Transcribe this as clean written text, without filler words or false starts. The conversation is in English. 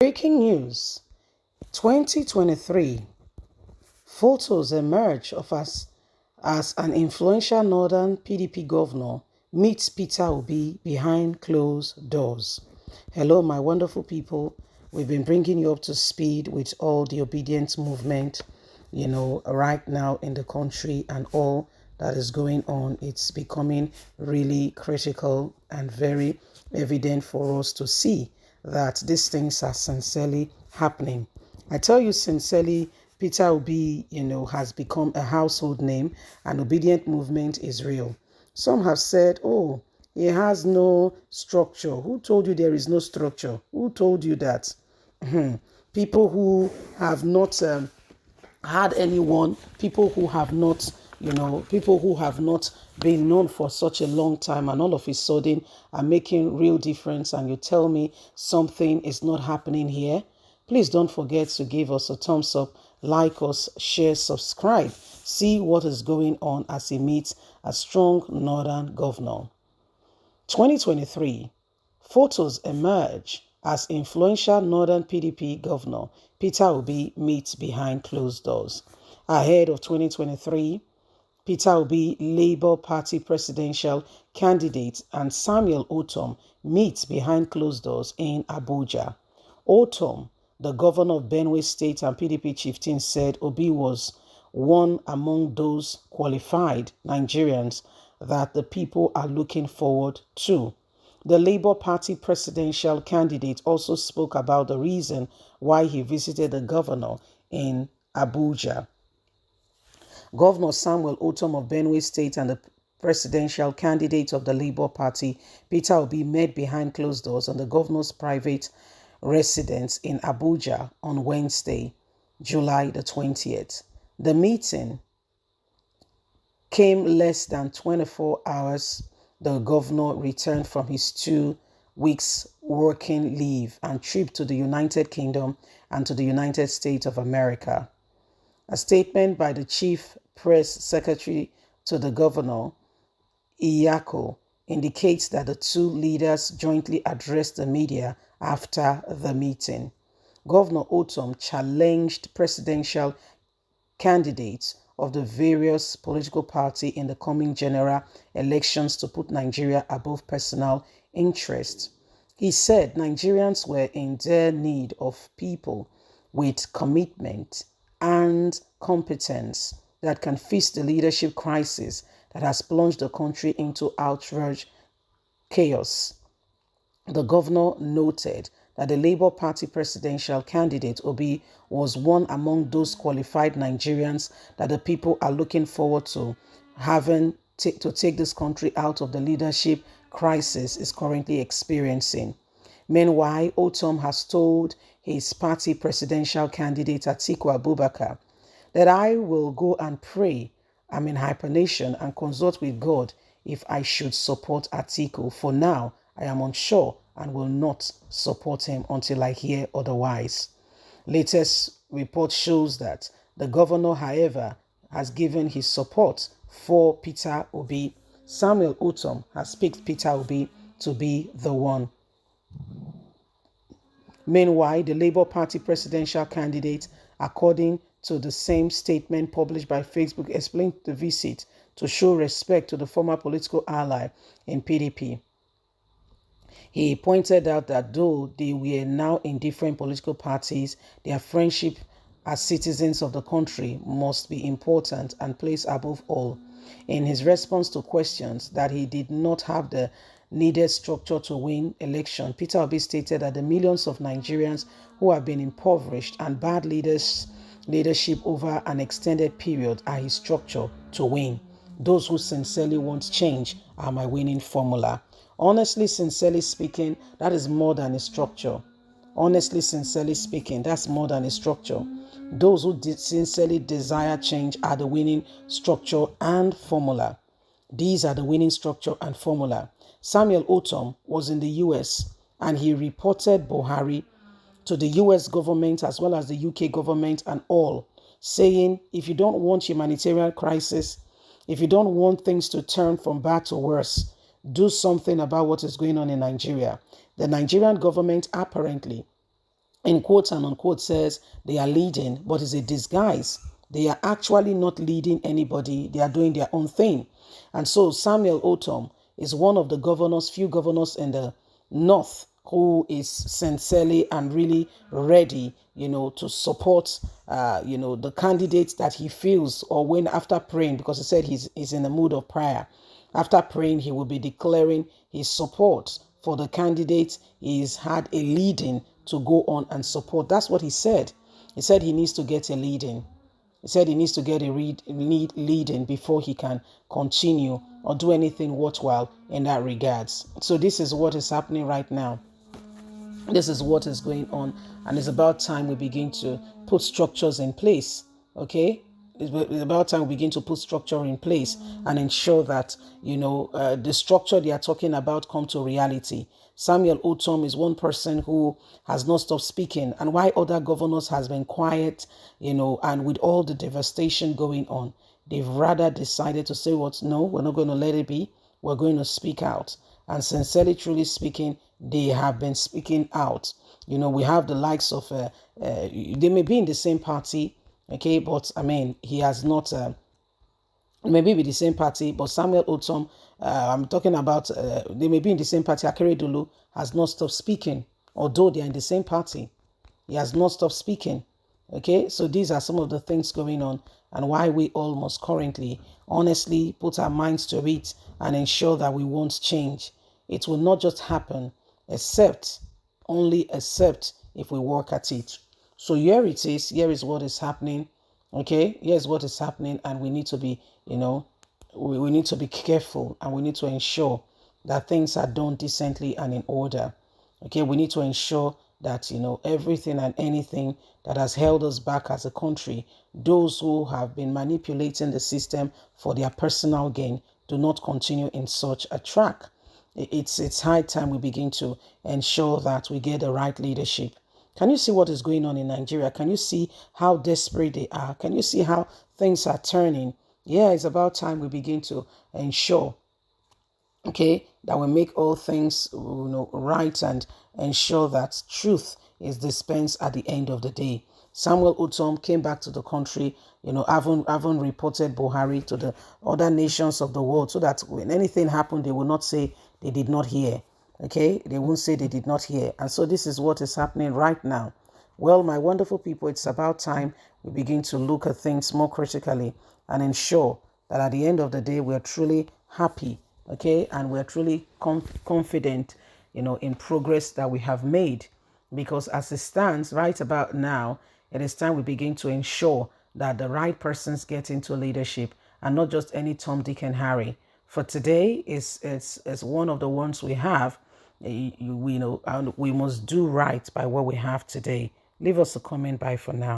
Breaking news: 2023 photos emerge of us as an influential northern PDP governor meets Peter Obi behind closed doors. Hello, my wonderful people. We've been bringing you up to speed with all the obedience movement, right now in the country and all that is going on. It's becoming really critical and very evident for us to see that these things are sincerely happening. I tell you sincerely, Peter Obi, has become a household name, and obedient movement is real. Some have said, oh, he has no structure. Who told you there is no structure? Who told you that? People who have not had anyone, people who have not been known for such a long time, and all of a sudden are making real difference, and you tell me something is not happening here. Please don't forget to give us a thumbs up, like us, share, subscribe. See what is going on as he meets a strong northern governor. 2023 photos emerge as influential northern PDP governor Peter Obi meets behind closed doors. Ahead of 2023, Peter Obi, Labour Party presidential candidate, and Samuel Ortom meet behind closed doors in Abuja. Ortom, the governor of Benue State and PDP chieftain, said Obi was one among those qualified Nigerians that the people are looking forward to. The Labour Party presidential candidate also spoke about the reason why he visited the governor in Abuja. Governor Samuel Ortom of Benue State and the presidential candidate of the Labour Party, Peter Obi, met behind closed doors on the governor's private residence in Abuja on Wednesday, July the 20th. The meeting came less than 24 hours the governor returned from his 2 weeks working leave and trip to the United Kingdom and to the United States of America. A statement by the chief press secretary to the governor, Iyako, indicates that the two leaders jointly addressed the media after the meeting. Governor Ortom challenged presidential candidates of the various political parties in the coming general elections to put Nigeria above personal interest. He said Nigerians were in dire need of people with commitment and competence that can fix the leadership crisis that has plunged the country into outrage chaos. The governor noted that the Labour Party presidential candidate Obi was one among those qualified Nigerians that the people are looking forward to having to take this country out of the leadership crisis it's currently experiencing. Meanwhile, Ortom has told his party presidential candidate Atiku Abubakar that I will go and pray, I'm in hibernation, and consult with God if I should support Atiku. For now, I am unsure and will not support him until I hear otherwise. Latest report shows that the governor, however, has given his support for Peter Obi. Samuel Ortom has picked Peter Obi to be the one. Meanwhile, the Labour Party presidential candidate, according to the same statement published by Facebook, explained the visit to show respect to the former political ally in PDP. He pointed out that though they were now in different political parties, their friendship as citizens of the country must be important and placed above all. In his response to questions that he did not have the needed structure to win election, Peter Obi stated that the millions of Nigerians who have been impoverished and bad leadership over an extended period are his structure to win. Those who sincerely want change are my winning formula. Honestly, sincerely speaking, that is more than a structure. Honestly, sincerely speaking, that's more than a structure. Those who sincerely desire change are the winning structure and formula. These are the winning structure and formula. Samuel Ortom was in the US and he reported Buhari to the US government as well as the UK government and all, saying if you don't want humanitarian crisis, if you don't want things to turn from bad to worse, do something about what is going on in Nigeria. The Nigerian government apparently in quotes and unquote says they are leading, but it's a disguise. They are actually not leading anybody. They are doing their own thing. And so Samuel Otom is one of the governors, few governors in the north who is sincerely and really ready, to support, the candidates that he feels, or when after praying, because he said he's in the mood of prayer. After praying, he will be declaring his support for the candidates he's had a leading to go on and support. That's what he said. He said he needs to get a leading. He said he needs to get a leading before he can continue or do anything worthwhile in that regards. So this is what is happening right now. This is what is going on, and it's about time we begin to put structures in place. Okay, it's about time we begin to put structure in place and ensure that the structure they are talking about come to reality. Samuel Otom is one person who has not stopped speaking, and why other governors has been quiet, and with all the devastation going on, they've rather decided to say, what? No, we're not going to let it be. We're going to speak out. And sincerely, truly speaking, they have been speaking out. We have the likes of, they may be in the same party, okay, but I mean, he has not, maybe with the same party, but Samuel Otom, I'm talking about, they may be in the same party. Akeredolu has not stopped speaking, although they are in the same party. He has not stopped speaking. Okay, so these are some of the things going on, and why we all must currently, honestly, put our minds to it and ensure that we won't change. It will not just happen, only except if we work at it. So here it is. Here is what is happening. Okay, here's what is happening, and we need to be, we need to be careful, and we need to ensure that things are done decently and in order. Okay, we need to ensure that, everything and anything that has held us back as a country, those who have been manipulating the system for their personal gain, do not continue in such a track. It's high time we begin to ensure that we get the right leadership. Can you see what is going on in Nigeria? Can you see how desperate they are? Can you see how things are turning? Yeah, it's about time we begin to ensure, okay, that we make all things, right, and ensure that truth is dispensed at the end of the day. Samuel Otom came back to the country, having reported Buhari to the other nations of the world, so that when anything happened, they will not say they did not hear. Okay, they won't say they did not hear. And so this is what is happening right now. Well, my wonderful people, it's about time we begin to look at things more critically and ensure that at the end of the day, we are truly happy, okay, and we're truly confident, in progress that we have made. Because as it stands right about now, it is time we begin to ensure that the right persons get into leadership, and not just any Tom, Dick, and Harry. For today is one of the ones we have. And we must do right by what we have today. Leave us a comment. Bye for now.